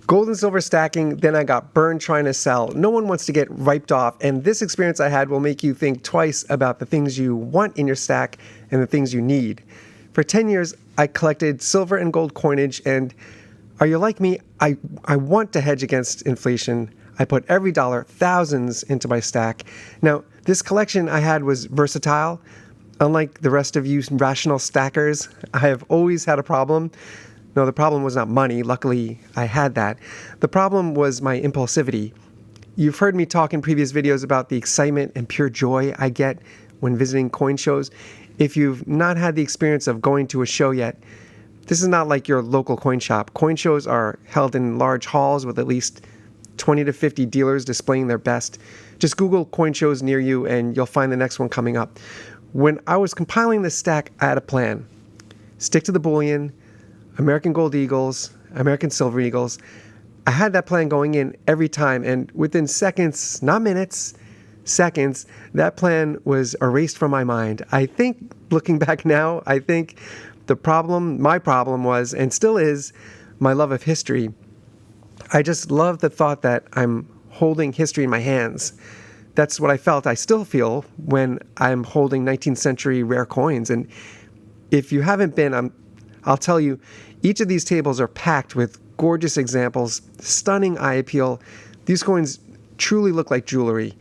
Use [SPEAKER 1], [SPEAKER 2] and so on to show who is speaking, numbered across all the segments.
[SPEAKER 1] Gold and silver stacking, then I got burned trying to sell. No one wants to get wiped off, and this experience I had will make you think twice about the things you want in your stack and the things you need. For 10 years, I collected silver and gold coinage, and are you like me? I want to hedge against inflation. I put every dollar, thousands, into my stack. Now, this collection I had was versatile. Unlike the rest of you rational stackers, I have always had a problem. No, the problem was not money. Luckily, I had that. The problem was my impulsivity. You've heard me talk in previous videos about the excitement and pure joy I get when visiting coin shows. If you've not had the experience of going to a show yet, this is not like your local coin shop. Coin shows are held in large halls with at least 20 to 50 dealers displaying their best. Just Google coin shows near you and you'll find the next one coming up. When I was compiling this stack, I had a plan. Stick to the bullion, American Gold Eagles, American Silver Eagles. I had that plan going in every time, and within seconds, not minutes, seconds, that plan was erased from my mind. I think, looking back now, I think my problem was, and still is, my love of history. I just love the thought that I'm holding history in my hands. That's what I felt, I still feel, when I'm holding 19th century rare coins. And if you haven't been, I'll tell you, each of these tables are packed with gorgeous examples, stunning eye appeal. These coins truly look like jewelry.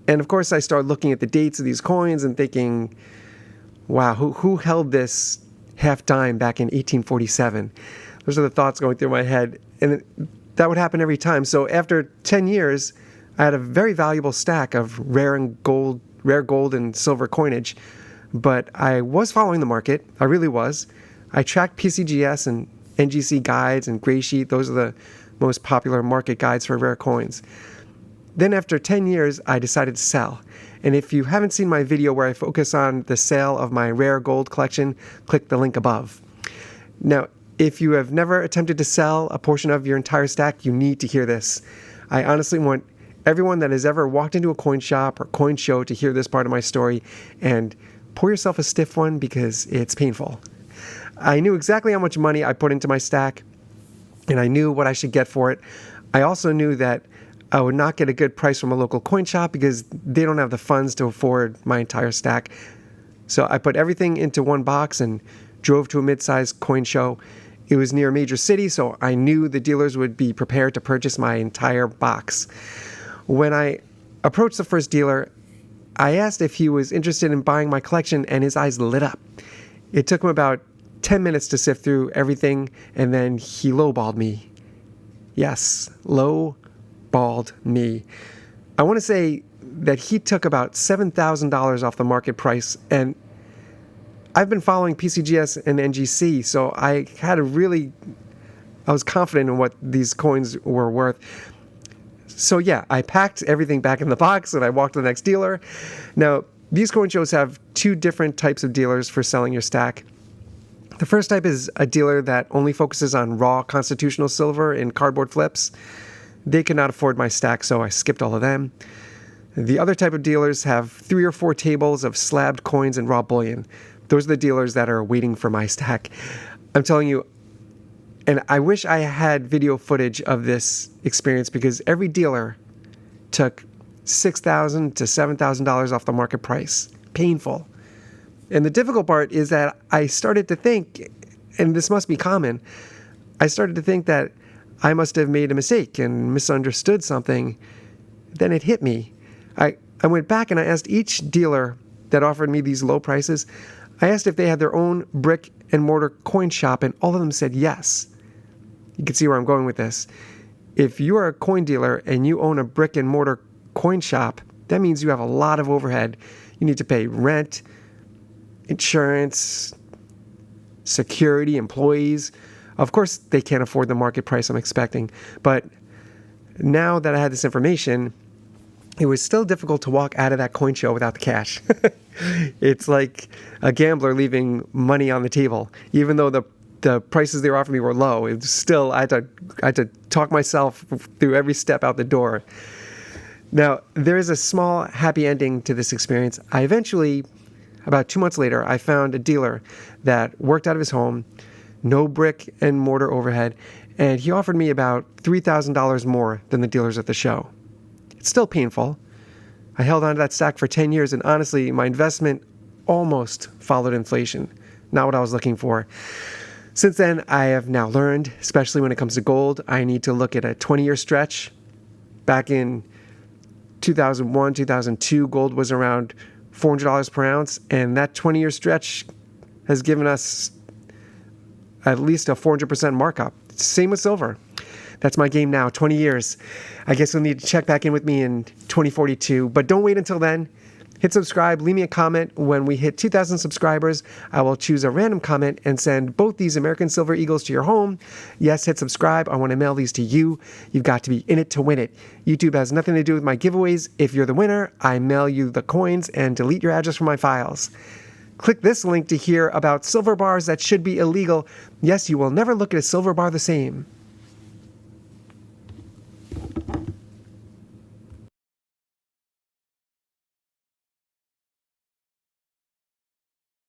[SPEAKER 1] And of course, I started looking at the dates of these coins and thinking, wow, who held this half dime back in 1847? Those are the thoughts going through my head. And that would happen every time. So after 10 years, I had a very valuable stack of rare gold and silver coinage. But I was following the market. I really was. I tracked PCGS and NGC guides and Graysheet. Those are the most popular market guides for rare coins. Then after 10 years, I decided to sell. And if you haven't seen my video where I focus on the sale of my rare gold collection, click the link above. Now, if you have never attempted to sell a portion of your entire stack, you need to hear this. I honestly want everyone that has ever walked into a coin shop or coin show to hear this part of my story, and pour yourself a stiff one because it's painful. I knew exactly how much money I put into my stack, and I knew what I should get for it. I also knew that I would not get a good price from a local coin shop because they don't have the funds to afford my entire stack. So I put everything into one box and drove to a mid-sized coin show. It was near a major city, so I knew the dealers would be prepared to purchase my entire box. When I approached the first dealer, I asked if he was interested in buying my collection, and his eyes lit up. It took him about 10 minutes to sift through everything, and then he lowballed me. Yes, lowballed me. I want to say that he took about $7,000 off the market price, and I've been following PCGS and NGC, so I was confident in what these coins were worth. So yeah, I packed everything back in the box and I walked to the next dealer. Now, these coin shows have two different types of dealers for selling your stack. The first type is a dealer that only focuses on raw constitutional silver in cardboard flips. They could not afford my stack, so I skipped all of them. The other type of dealers have 3 or 4 tables of slabbed coins and raw bullion. Those are the dealers that are waiting for my stack. I'm telling you, and I wish I had video footage of this experience because every dealer took $6,000 to $7,000 off the market price. Painful. And the difficult part is that I started to think, and this must be common, I started to think that I must have made a mistake and misunderstood something. Then it hit me. I went back and I asked each dealer that offered me these low prices, I asked if they had their own brick and mortar coin shop, and all of them said yes. You can see where I'm going with this. If you are a coin dealer and you own a brick and mortar coin shop, that means you have a lot of overhead. You need to pay rent, insurance, security, employees. Of course, they can't afford the market price I'm expecting. But now that I had this information, it was still difficult to walk out of that coin show without the cash. It's like a gambler leaving money on the table. Even though the prices they were offering me were low, it was still, I had to talk myself through every step out the door. Now, there is a small happy ending to this experience. I eventually, about 2 months later, I found a dealer that worked out of his home, no brick and mortar overhead, and he offered me about $3,000 more than the dealers at the show. It's still painful. I held on to that stack for 10 years, and honestly, my investment almost followed inflation. Not what I was looking for. Since then, I have now learned, especially when it comes to gold, I need to look at a 20-year stretch. Back in 2001, 2002, gold was around $400 per ounce, and that 20-year stretch has given us at least a 400% markup. Same with silver. That's my game now, 20 years. I guess you'll need to check back in with me in 2042, but don't wait until then. Hit subscribe, leave me a comment. When we hit 2,000 subscribers, I will choose a random comment and send both these American Silver Eagles to your home. Yes, hit subscribe. I want to mail these to you. You've got to be in it to win it. YouTube has nothing to do with my giveaways. If you're the winner, I mail you the coins and delete your address from my files. Click this link to hear about silver bars that should be illegal. Yes, you will never look at a silver bar the same.